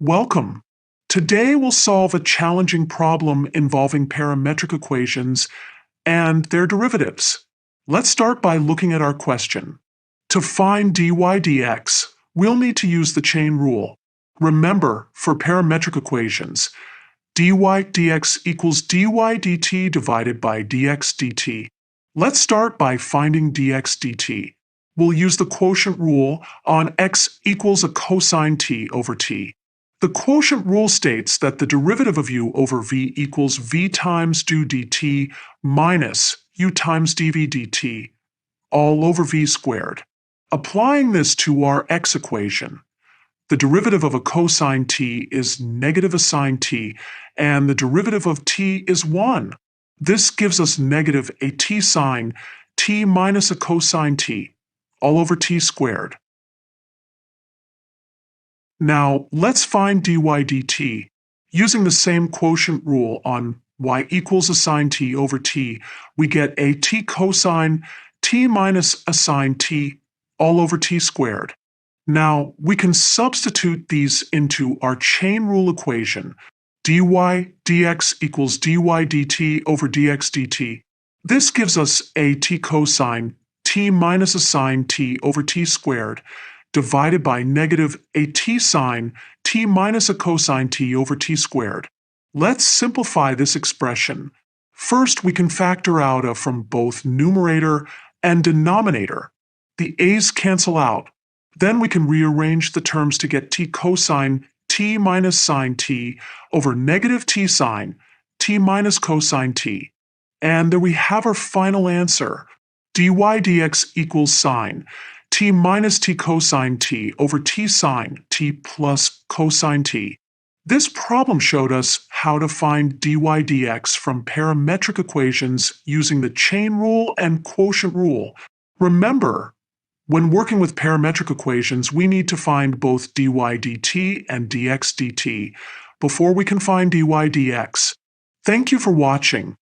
Welcome. Today we'll solve a challenging problem involving parametric equations and their derivatives. Let's start by looking at our question. To find dy dx, we'll need to use the chain rule. Remember, for parametric equations, dy dx equals dy dt divided by dx dt. Let's start by finding dx dt. We'll use the quotient rule on x equals a cosine t over t. The quotient rule states that the derivative of u over v equals v times du dt minus u times dv dt, all over v squared. Applying this to our x equation, the derivative of a cosine t is negative a sine t, and the derivative of t is 1. This gives us negative a t sine t minus a cosine t, all over t squared. Now, let's find dy dt. Using the same quotient rule on y equals a sine t over t, we get a t cosine t minus a sine t all over t squared. Now, we can substitute these into our chain rule equation, dy dx equals dy dt over dx dt. This gives us a t cosine t minus a sine t over t squared, divided by negative a t sine t minus a cosine t over t squared. Let's simplify this expression. First, we can factor out a from both numerator and denominator. The a's cancel out. Then we can rearrange the terms to get t cosine t minus sine t over negative t sine t minus cosine t. And there we have our final answer. dy dx equals sine t minus t cosine t over t sine t plus cosine t. This problem showed us how to find dy dx from parametric equations using the chain rule and quotient rule. Remember, when working with parametric equations, we need to find both dy dt and dx dt before we can find dy dx. Thank you for watching.